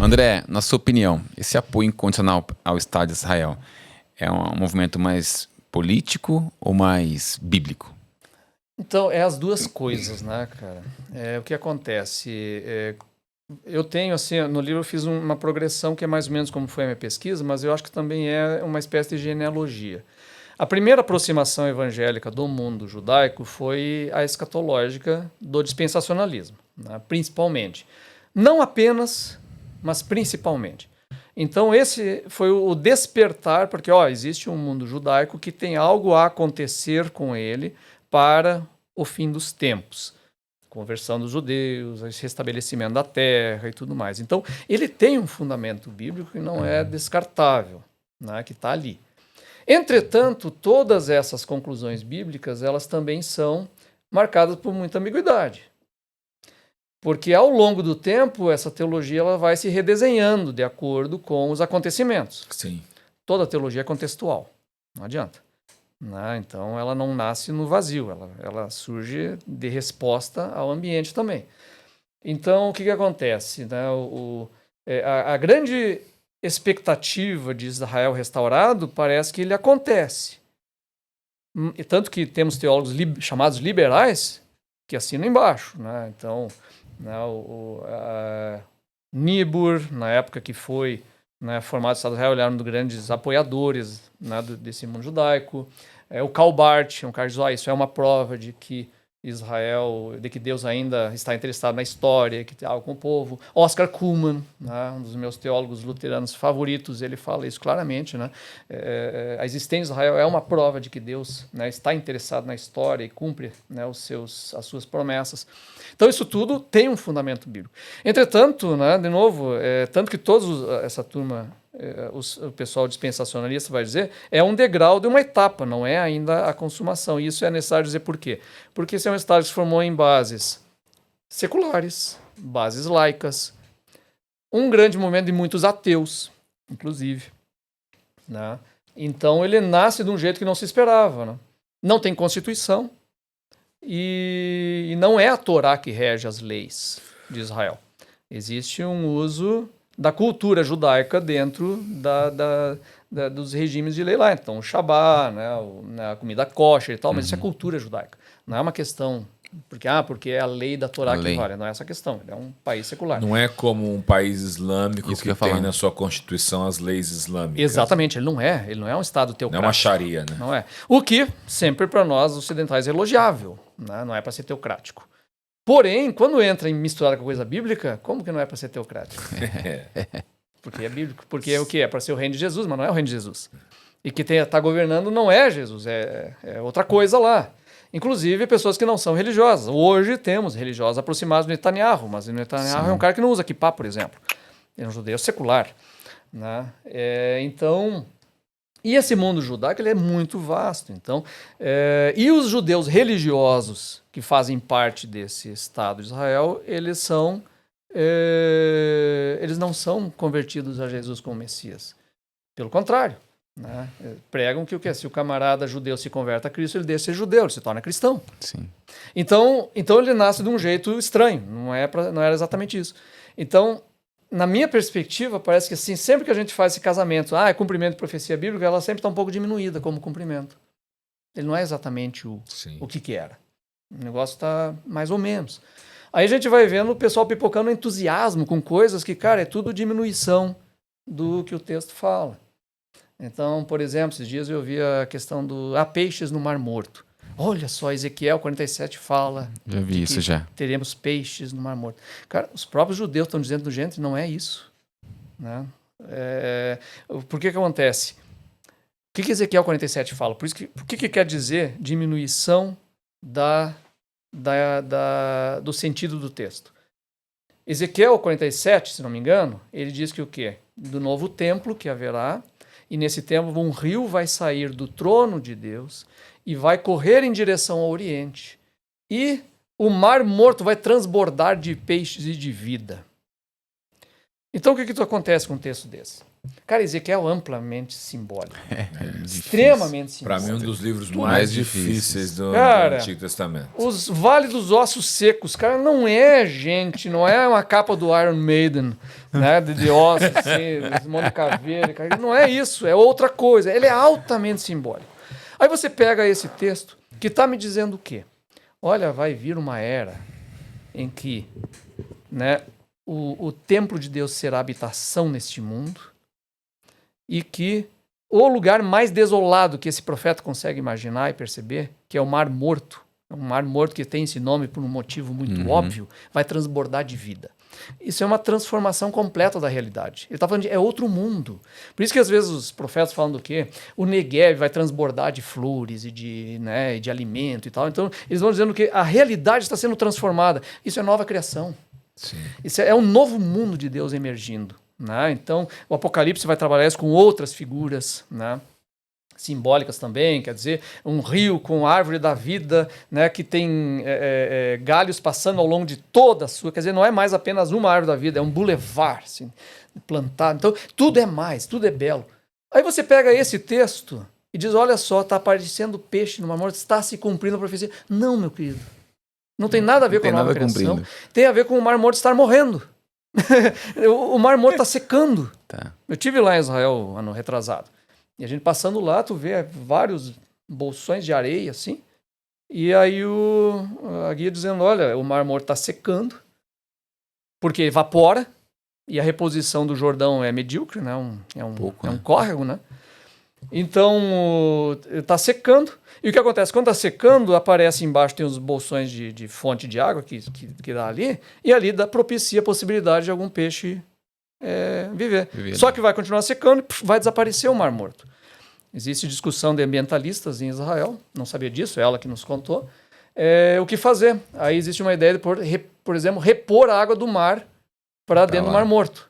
André, na sua opinião, esse apoio incondicional ao Estado de Israel é um movimento mais político ou mais bíblico? Então, é as duas coisas, né, cara? O que acontece? Eu tenho, assim, no livro eu fiz uma progressão que é mais ou menos como foi a minha pesquisa, mas eu acho que também é uma espécie de genealogia. A primeira aproximação evangélica do mundo judaico foi a escatológica do dispensacionalismo, né, principalmente. Não apenas, mas principalmente. Então esse foi o despertar, porque existe um mundo judaico que tem algo a acontecer com ele para o fim dos tempos. Conversão dos judeus, restabelecimento da terra e tudo mais. Então ele tem um fundamento bíblico que não é descartável, né, que está ali. Entretanto, todas essas conclusões bíblicas, elas também são marcadas por muita ambiguidade. Porque ao longo do tempo, essa teologia ela vai se redesenhando de acordo com os acontecimentos. Sim. Toda teologia é contextual, não adianta. Né? Então, ela não nasce no vazio, ela surge de resposta ao ambiente também. Então, o que acontece? Né? A grande expectativa de Israel restaurado parece que ele acontece. E tanto que temos teólogos chamados liberais que assinam embaixo. Né? Então, né, Niebuhr, na época que foi, né, formado o Estado de Israel, ele era um dos grandes apoiadores, né, desse mundo judaico. O Karl Barth, um cara que diz, isso é uma prova de que Israel, de que Deus ainda está interessado na história, que tem algo com o povo. Oscar Cullmann, né, um dos meus teólogos luteranos favoritos, ele fala isso claramente. Né? A existência de Israel é uma prova de que Deus, né, está interessado na história e cumpre, né, as suas promessas. Então isso tudo tem um fundamento bíblico. Entretanto, né, de novo, tanto que essa turma, o pessoal dispensacionalista vai dizer, é um degrau de uma etapa, não é ainda a consumação. E isso é necessário dizer por quê? Porque esse é um Estado que se formou em bases seculares, bases laicas, um grande momento de muitos ateus, inclusive. Né? Então ele nasce de um jeito que não se esperava. Né? Não tem Constituição e não é a Torá que rege as leis de Israel. Existe um uso da cultura judaica dentro dos regimes de lei lá. Então, o Shabá, né, a comida kosher e tal, mas isso é cultura judaica. Não é uma questão porque é a lei da Torá que vale. Não é essa questão. Ele é um país secular. Não é como um país islâmico Isso que que tem na sua Constituição as leis islâmicas. Exatamente, ele não é um Estado teocrático. Não é uma sharia, né? Não é. O que, sempre para nós ocidentais, é elogiável. Né? Não é para ser teocrático. Porém, quando entra em misturada com coisa bíblica, como que não é para ser teocrático? Porque é bíblico. Porque é o quê? É para ser o reino de Jesus, mas não é o reino de Jesus. E que está governando não é Jesus, é outra coisa lá. Inclusive pessoas que não são religiosas. Hoje temos religiosos aproximados do Netanyahu, mas o Netanyahu é um cara que não usa kippah, por exemplo. Ele é um judeu secular. Né? Então, e esse mundo judaico ele é muito vasto. Então, e os judeus religiosos que fazem parte desse Estado de Israel, eles não são convertidos a Jesus como Messias. Pelo contrário. Né? Pregam que se o camarada judeu se converte a Cristo, ele deixa de ser judeu, ele se torna cristão. Sim. Então ele nasce de um jeito estranho, não era exatamente isso. Então, na minha perspectiva, parece que assim, sempre que a gente faz esse casamento, é cumprimento de profecia bíblica, ela sempre está um pouco diminuída como cumprimento. Ele não é exatamente o que era. O negócio está mais ou menos. Aí a gente vai vendo o pessoal pipocando entusiasmo com coisas que, cara, é tudo diminuição do que o texto fala. Então, por exemplo, esses dias eu vi a questão há peixes no Mar Morto. Olha só, Ezequiel 47 fala. Já vi isso já. Teremos peixes no Mar Morto. Cara, os próprios judeus estão dizendo, gente, não é isso. Né? Por que acontece? O que Ezequiel 47 fala? Por que quer dizer diminuição do sentido do texto? Ezequiel 47, se não me engano, ele diz que o quê? Do novo templo que haverá, e nesse templo um rio vai sair do trono de Deus e vai correr em direção ao Oriente. E o Mar Morto vai transbordar de peixes e de vida. Então, o que acontece com um texto desse? Cara, Ezequiel é amplamente simbólico. Difícil. Extremamente Para simbólico. mim, um dos livros mais mais difíceis. difíceis do Cara, Antigo Testamento. Os Vale dos Ossos Secos, cara, não é gente, não é uma capa do Iron Maiden, né, de ossos, assim, de monte de caveira, cara, não é isso, é outra coisa, ele é altamente simbólico. Aí você pega esse texto, que está me dizendo o quê? Olha, vai vir uma era em que, né, o templo de Deus será habitação neste mundo e que o lugar mais desolado que esse profeta consegue imaginar e perceber, que é o Mar Morto, um mar morto que tem esse nome por um motivo muito óbvio, vai transbordar de vida. Isso é uma transformação completa da realidade. Ele está falando é outro mundo. Por isso que às vezes os profetas falam do quê? O Negev vai transbordar de flores e de alimento e tal. Então eles vão dizendo que a realidade está sendo transformada. Isso é nova criação. Sim. Isso é um novo mundo de Deus emergindo. Né? Então, o Apocalipse vai trabalhar isso com outras figuras, né? Simbólicas também, quer dizer, um rio com árvore da vida, né? Que tem galhos passando ao longo de toda a sua, quer dizer, não é mais apenas uma árvore da vida, é um bulevar assim, plantado. Então, tudo é mais, tudo é belo. Aí você pega esse texto e diz, olha só, está aparecendo peixe no Mar Morto, está se cumprindo a profecia. Não, meu querido. Não tem nada a ver com a nova criação. Tem a ver com o Mar Morto estar morrendo. O Mar Morto está secando. Tá. Eu estive lá em Israel ano retrasado. E a gente passando lá, tu vê vários bolsões de areia, assim. E aí a guia dizendo, olha, o Mar Morto está secando, porque evapora, e a reposição do Jordão é medíocre, né? É um córrego, né? Então, está secando. E o que acontece? Quando está secando, aparece embaixo, tem os bolsões de fonte de água que dá ali, e ali propicia a possibilidade de algum peixe viver. Só que vai continuar secando e vai desaparecer o Mar Morto. Existe discussão de ambientalistas em Israel, não sabia disso, ela que nos contou. O que fazer? Aí existe uma ideia de, por exemplo, repor a água do mar para dentro do Mar Morto.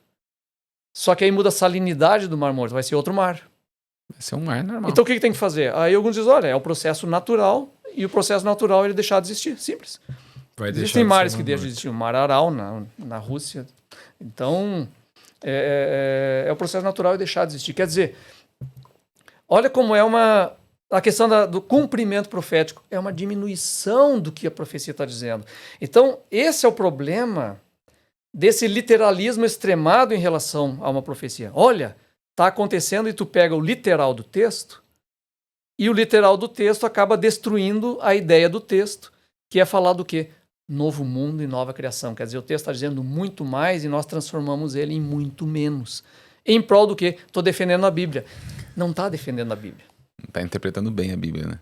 Só que aí muda a salinidade do Mar Morto, vai ser outro mar. Vai ser um mar normal. Então o que tem que fazer? Aí alguns dizem, olha, é o processo natural, e o processo natural é ele deixar de existir, simples. Existem mares que deixam de existir, o Mar Aral na Rússia. Então, é o processo natural é deixar de existir. Quer dizer, olha como é a questão do cumprimento profético, é uma diminuição do que a profecia está dizendo. Então, esse é o problema desse literalismo extremado em relação a uma profecia. Olha, está acontecendo e tu pega o literal do texto, e o literal do texto acaba destruindo a ideia do texto, que é falar do quê? Novo mundo e nova criação. Quer dizer, o texto está dizendo muito mais e nós transformamos ele em muito menos. Em prol do quê? Estou defendendo a Bíblia. Não está defendendo a Bíblia. Não está interpretando bem a Bíblia, né?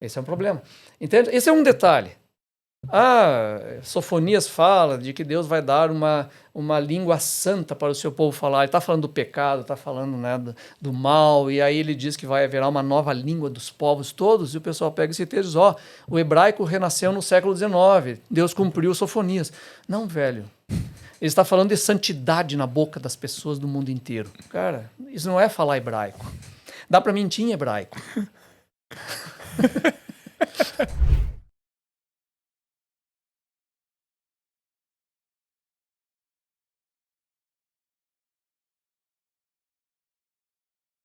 Esse é um problema. Entende? Esse é um detalhe. Sofonias fala de que Deus vai dar uma língua santa para o seu povo falar. Ele está falando do pecado, está falando, né, do mal, e aí ele diz que vai haver uma nova língua dos povos todos, e o pessoal pega esse texto e diz, o hebraico renasceu no século XIX, Deus cumpriu Sofonias. Não, velho. Ele está falando de santidade na boca das pessoas do mundo inteiro. Cara, isso não é falar hebraico. Dá para mentir em hebraico.